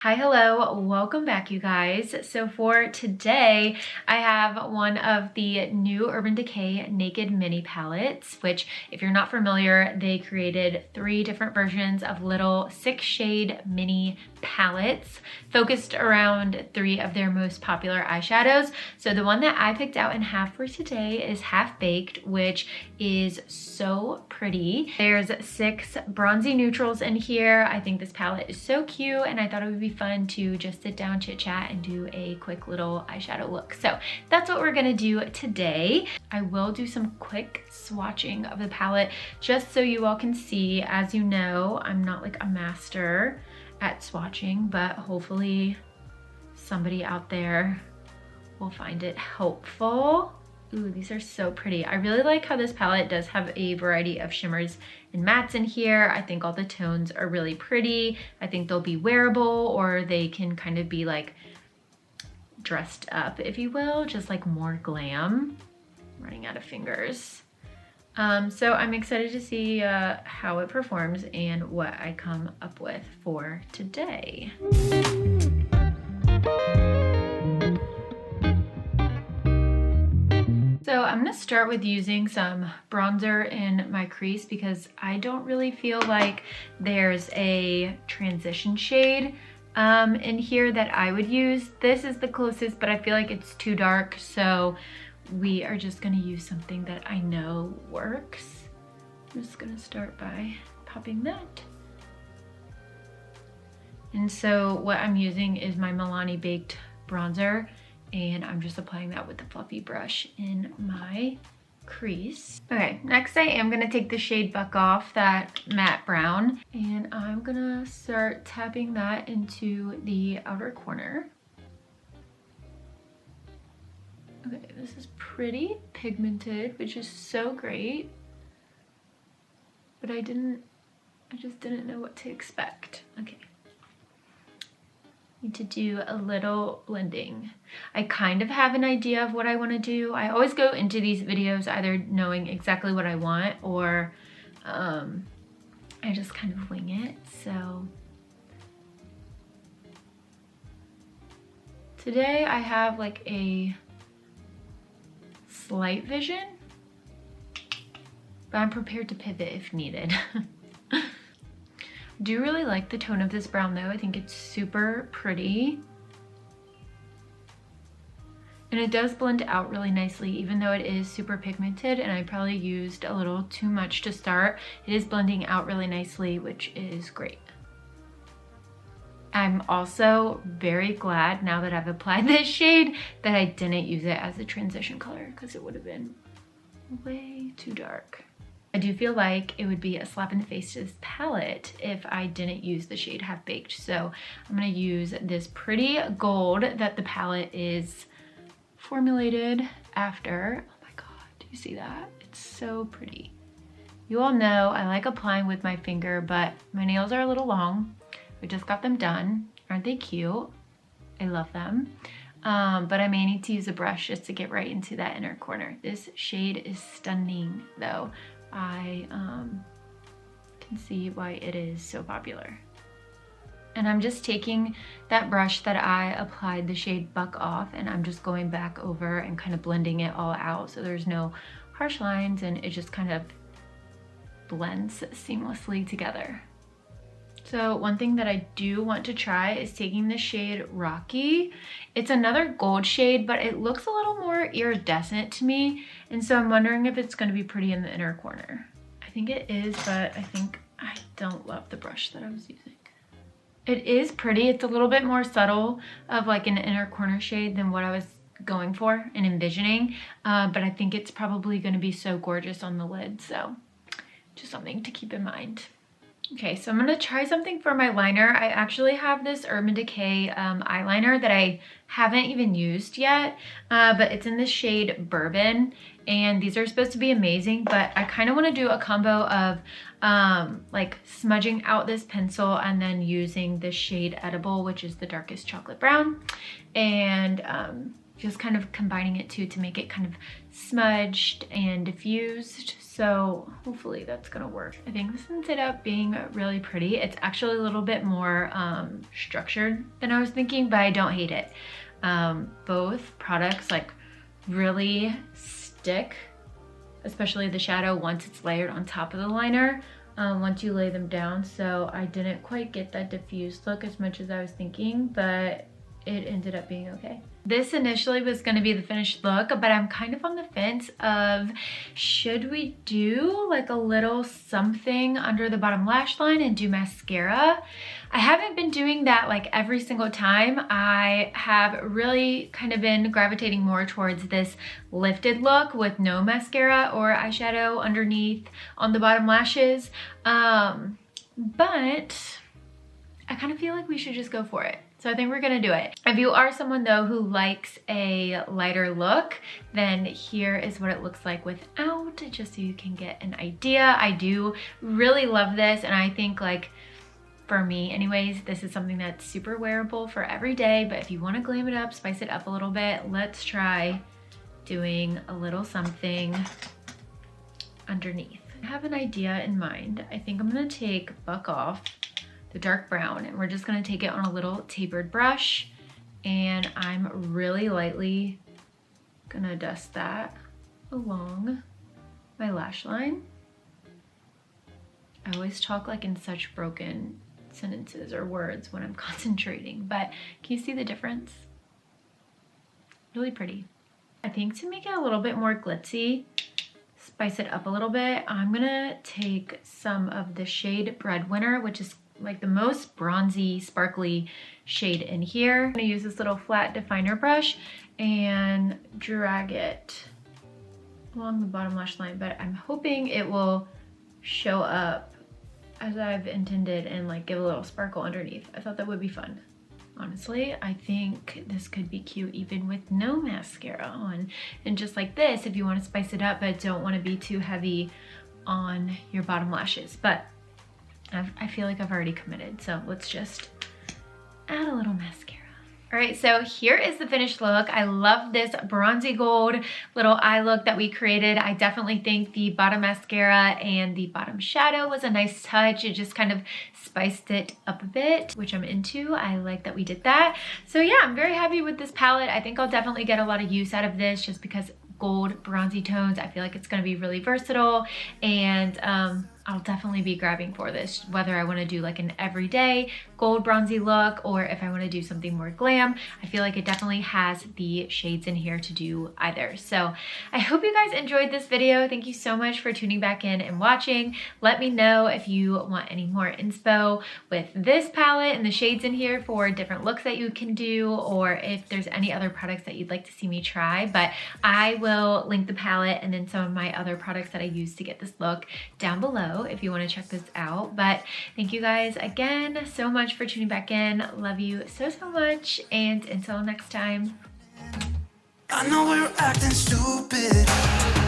Hi, hello, welcome back you guys. So for today, I have one of the new Urban Decay Naked Mini palettes, which if you're not familiar, they created 3 different versions of little 6-shade mini palettes focused around 3 of their most popular eyeshadows. So the one that I picked out in half for today is Half Baked, which is so pretty. There's 6 bronzy neutrals in here. I think this palette is so cute and I thought it would be fun to just sit down, chit chat, and do a quick little eyeshadow look. So that's what we're gonna do today. I will do some quick swatching of the palette just so you all can see. As you know, I'm not like a master at swatching, but hopefully somebody out there will find it helpful. Ooh, these are so pretty. I really like how this palette does have a variety of shimmers and mattes in here. I think all the tones are really pretty. I think they'll be wearable, or they can kind of be like dressed up, if you will, just like more glam. I'm running out of fingers. So I'm excited to see how it performs and what I come up with for today. So I'm gonna start with using some bronzer in my crease because I don't really feel like there's a transition shade in here that I would use. This is the closest, but I feel like it's too dark, so we are just gonna use something that I know works. I'm just gonna start by popping that. And so what I'm using is my Milani Baked bronzer, and I'm just applying that with the fluffy brush in my crease. Okay, next I am gonna take the shade Buck Off, that matte brown, and I'm gonna start tapping that into the outer corner. Okay, this is pretty pigmented, which is so great, but I just didn't know what to expect. Okay. Need to do a little blending. I kind of have an idea of what I want to do. I always go into these videos either knowing exactly what I want or I just kind of wing it. So today I have like a slight vision, but I'm prepared to pivot if needed. I do really like the tone of this brown though. I think it's super pretty. And it does blend out really nicely, even though it is super pigmented and I probably used a little too much to start. It is blending out really nicely, which is great. I'm also very glad now that I've applied this shade that I didn't use it as a transition color because it would have been way too dark. I do feel like it would be a slap in the face to this palette if I didn't use the shade Half Baked. So I'm gonna use this pretty gold that the palette is formulated after. Oh my God, do you see that? It's so pretty. You all know I like applying with my finger, but my nails are a little long. I just got them done. Aren't they cute? I love them. But I may need to use a brush just to get right into that inner corner. This shade is stunning though. I can see why it is so popular. And I'm just taking that brush that I applied the shade Buck Off and I'm just going back over and kind of blending it all out so there's no harsh lines and it just kind of blends seamlessly together. So one thing that I do want to try is taking the shade Rocky. It's another gold shade, but it looks a little more iridescent to me. And so I'm wondering if it's gonna be pretty in the inner corner. I think it is, but I think I don't love the brush that I was using. It is pretty. It's a little bit more subtle of like an inner corner shade than what I was going for and envisioning. But I think it's probably gonna be so gorgeous on the lid. So just something to keep in mind. Okay, so I'm gonna try something for my liner. I actually have this Urban Decay eyeliner that I haven't even used yet, but it's in the shade Bourbon, and these are supposed to be amazing, but I kind of want to do a combo of like smudging out this pencil and then using the shade Edible, which is the darkest chocolate brown, and just kind of combining it too to make it kind of smudged and diffused. So hopefully that's gonna work. I think this ended up being really pretty. It's actually a little bit more structured than I was thinking, but I don't hate it. Both products like really stick, especially the shadow once it's layered on top of the liner, once you lay them down. So I didn't quite get that diffused look as much as I was thinking, but it ended up being okay. This initially was going to be the finished look, but I'm kind of on the fence of should we do like a little something under the bottom lash line and do mascara. I haven't been doing that like every single time. I have really kind of been gravitating more towards this lifted look with no mascara or eyeshadow underneath on the bottom lashes. But I kind of feel like we should just go for it. So I think we're gonna do it. If you are someone though who likes a lighter look, then here is what it looks like without, just so you can get an idea. I do really love this, and I think like, for me anyways, this is something that's super wearable for every day, but if you wanna glam it up, spice it up a little bit, let's try doing a little something underneath. I have an idea in mind. I think I'm gonna take Buck Off, the dark brown, and we're just gonna take it on a little tapered brush, and I'm really lightly gonna dust that along my lash line. I always talk like in such broken sentences or words when I'm concentrating, but can you see the difference? Really pretty. I think to make it a little bit more glitzy, spice it up a little bit, I'm gonna take some of the shade Breadwinner, which is like the most bronzy, sparkly shade in here. I'm gonna use this little flat definer brush and drag it along the bottom lash line, but I'm hoping it will show up as I've intended and like give a little sparkle underneath. I thought that would be fun. Honestly, I think this could be cute even with no mascara on. And just like this, if you want to spice it up but don't want to be too heavy on your bottom lashes. But I feel like I've already committed, so let's just add a little mascara. All right, so here is the finished look. I love this bronzy gold little eye look that we created. I definitely think the bottom mascara and the bottom shadow was a nice touch. It just kind of spiced it up a bit, which I'm into. I like that we did that. So yeah, I'm very happy with this palette. I think I'll definitely get a lot of use out of this just because gold bronzy tones. I feel like it's gonna be really versatile, and I'll definitely be grabbing for this, whether I wanna do like an everyday gold bronzy look or if I wanna do something more glam. I feel like it definitely has the shades in here to do either. So I hope you guys enjoyed this video. Thank you so much for tuning back in and watching. Let me know if you want any more inspo with this palette and the shades in here for different looks that you can do, or if there's any other products that you'd like to see me try. But I will link the palette and then some of my other products that I use to get this look down below if you want to check this out. But thank you guys again so much for tuning back in. Love you so much, and until next time. I know we're acting stupid.